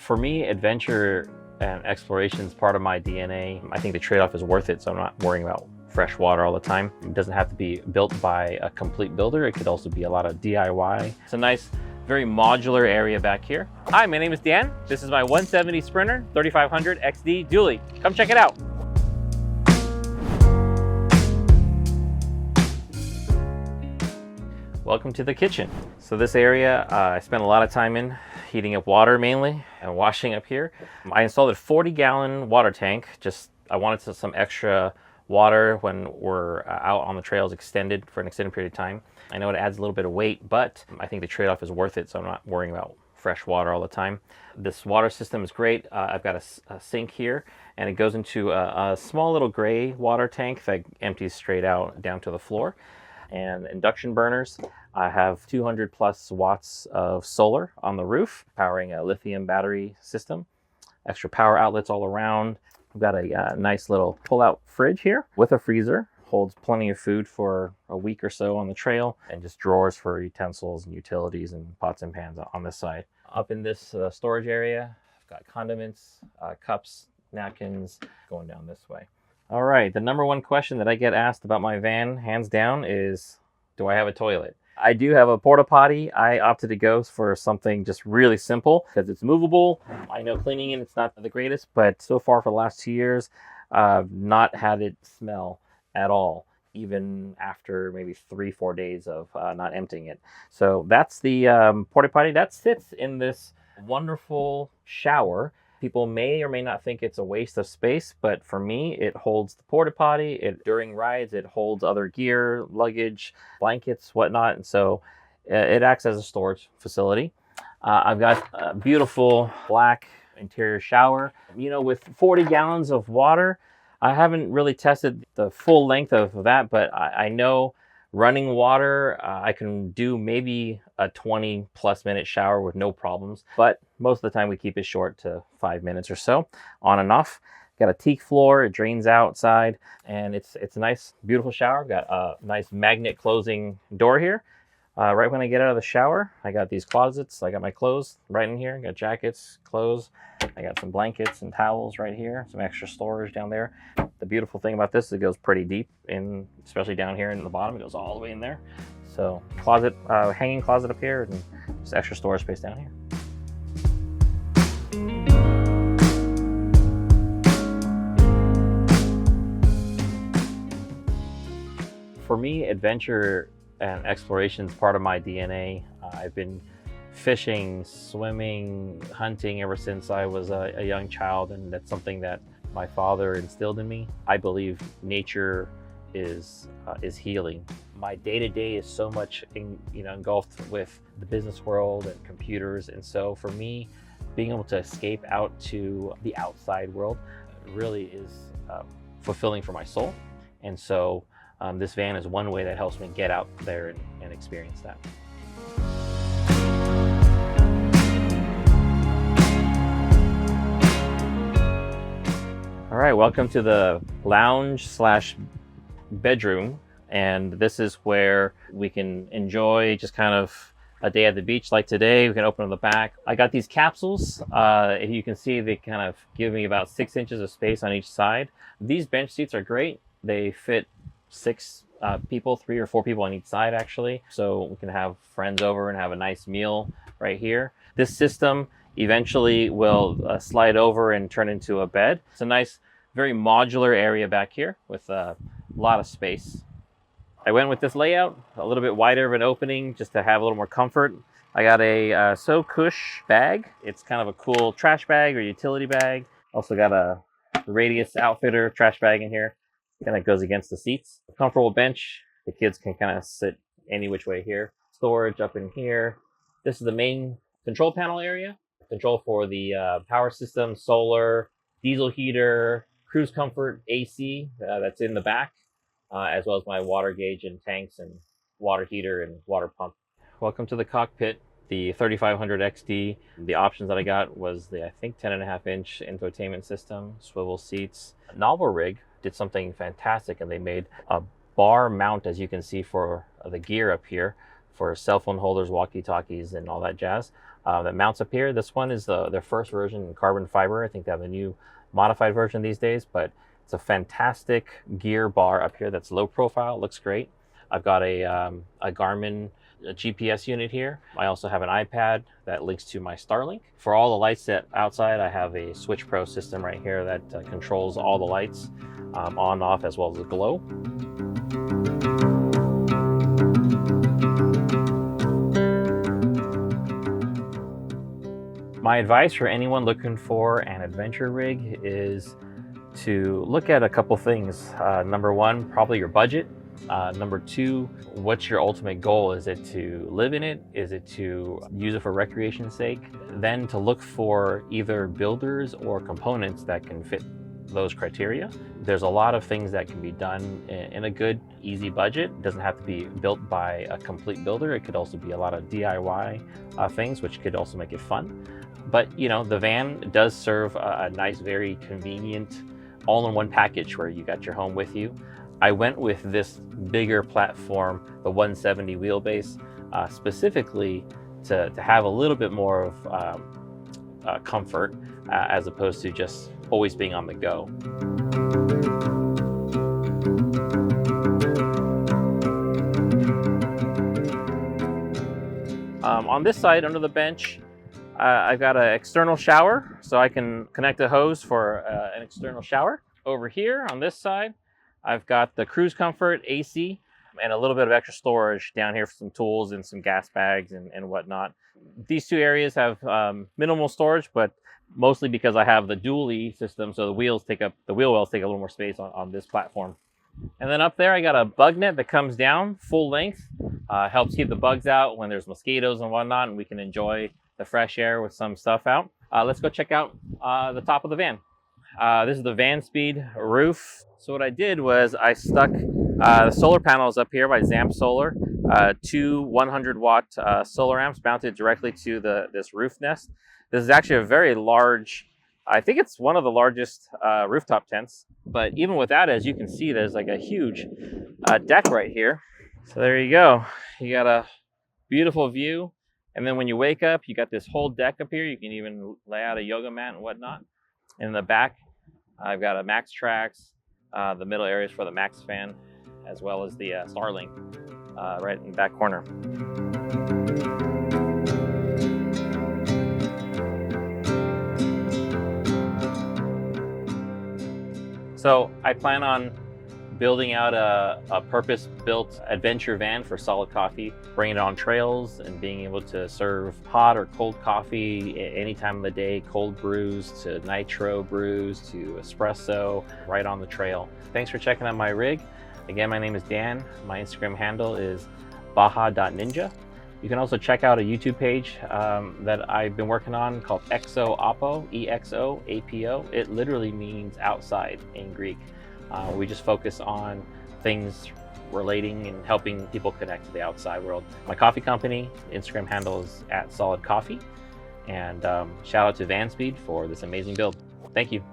For me, adventure and exploration is part of my DNA. I think the trade-off is worth it, so I'm not worrying about fresh water all the time. It doesn't have to be built by a complete builder. It could also be a lot of DIY. It's a nice, very modular area back here. Hi, my name is Dan. This is my 170 Sprinter 3500 XD dually. Come check it out. Welcome to the kitchen. So this area, I spent a lot of time in heating up water mainly and washing up here. I installed a 40-gallon water tank. I wanted some extra water when we're out on the trails for an extended period of time. I know it adds a little bit of weight, but I think the trade-off is worth it, so I'm not worrying about fresh water all the time. This water system is great. I've got a sink here, and it goes into a small little gray water tank that empties straight out down to the floor. And induction burners. I have 200 plus watts of solar on the roof, powering a lithium battery system. Extra power outlets all around. I've got a nice little pull-out fridge here with a freezer. Holds plenty of food for a week or so on the trail, and just drawers for utensils and utilities and pots and pans on this side. Up in this storage area, I've got condiments, cups, napkins going down this way. All right, the number one question that I get asked about my van, hands down, is do I have a toilet? I do have a porta potty. I opted to go for something just really simple because it's movable. I know cleaning it, it's not the greatest, but so far for the last 2 years, I've not had it smell at all, even after maybe 3-4 days of not emptying it. So that's the porta potty. That sits in this wonderful shower. People may or may not think it's a waste of space, but for me, it holds the porta potty. During rides, it holds other gear, luggage, blankets, whatnot, and so it acts as a storage facility. I've got a beautiful black interior shower. You know, with 40 gallons of water, I haven't really tested the full length of that, but I know running water, I can do maybe a 20+ minute shower with no problems, but most of the time we keep it short to 5 minutes or so, on and off. Got a teak floor, it drains outside, and it's a nice, beautiful shower. Got a nice magnet closing door here. Right when I get out of the shower, I got these closets. I got my clothes right in here. I got jackets, clothes. I got some blankets and towels right here. Some extra storage down there. The beautiful thing about this is it goes pretty deep in, especially down here in the bottom. It goes all the way in there. So closet, hanging closet up here, and just extra storage space down here. For me, adventure and exploration is part of my DNA. I've been fishing, swimming, hunting ever since I was a young child, and that's something that my father instilled in me. I believe nature is healing. My day-to-day is so much engulfed with the business world and computers, and so for me, being able to escape out to the outside world really is fulfilling for my soul. And so this van is one way that helps me get out there and experience that. All right, welcome to the lounge / bedroom. And this is where we can enjoy just kind of a day at the beach like today. We can open on the back. I got these capsules. If you can see, they kind of give me about 6 inches of space on each side. These bench seats are great. They fit 6 people, 3 or 4 people on each side actually. So we can have friends over and have a nice meal right here. This system eventually will slide over and turn into a bed. It's a nice, very modular area back here with a lot of space. I went with this layout, a little bit wider of an opening just to have a little more comfort. I got a So Cush bag. It's kind of a cool trash bag or utility bag. Also got a Radius Outfitter trash bag in here. Kind of goes against the seats. Comfortable bench. The kids can kind of sit any which way here. Storage up in here. This is the main control panel area. Control for the power system, solar, diesel heater, cruise comfort, AC that's in the back, as well as my water gauge and tanks and water heater and water pump. Welcome to the Cockpit, the 3500 XD. The options that I got was the, I think, 10.5-inch infotainment system, swivel seats. Novel Rig did something fantastic, and they made a bar mount, as you can see, for the gear up here for cell phone holders, walkie-talkies, and all that jazz. that mounts up here. This one is their first version in carbon fiber. I think they have a new modified version these days, but it's a fantastic gear bar up here that's low profile, looks great. I've got a Garmin GPS unit here. I also have an iPad that links to my Starlink. For all the lights that outside, I have a Switch Pro system right here that controls all the lights on and off, as well as the glow. My advice for anyone looking for an adventure rig is to look at a couple things. Number one, probably your budget. Number two, what's your ultimate goal? Is it to live in it? Is it to use it for recreation's sake? Then to look for either builders or components that can fit those criteria. There's a lot of things that can be done in a good, easy budget. It doesn't have to be built by a complete builder. It could also be a lot of DIY things, which could also make it fun. But you know, the van does serve a nice, very convenient all-in-one package where you got your home with you. I went with this bigger platform, the 170 wheelbase, specifically to have a little bit more of comfort as opposed to just always being on the go. On this side, under the bench, I've got an external shower, so I can connect a hose for an external shower. Over here on this side, I've got the cruise comfort AC and a little bit of extra storage down here for some tools and some gas bags and whatnot. These two areas have minimal storage, but mostly because I have the dually system, so the wheel wells take a little more space on this platform. And then up there, I got a bug net that comes down full length, helps keep the bugs out when there's mosquitoes and whatnot, and we can enjoy the fresh air with some stuff out. Let's go check out the top of the van. This is the Van Speed roof. So what I did was I stuck the solar panels up here by Zamp Solar, two 100-watt solar amps mounted directly to this roof nest. This is actually a very large, I think it's one of the largest rooftop tents. But even with that, as you can see, there's like a huge deck right here. So there you go. You got a beautiful view. And then when you wake up, you got this whole deck up here. You can even lay out a yoga mat and whatnot. In the back, I've got a Max Trax, the middle areas for the Max fan, as well as the Starlink right in the back corner. So I plan on building out a purpose-built adventure van for Solid Coffee, bringing it on trails and being able to serve hot or cold coffee any time of the day, cold brews to nitro brews to espresso, right on the trail. Thanks for checking out my rig. Again, my name is Dan. My Instagram handle is baja.ninja. You can also check out a YouTube page that I've been working on called Exo Apo, E-X-O-A-P-O. It literally means outside in Greek. We just focus on things relating and helping people connect to the outside world. My coffee company Instagram handle is @solidcoffee, and shout out to Van Speed for this amazing build. Thank you.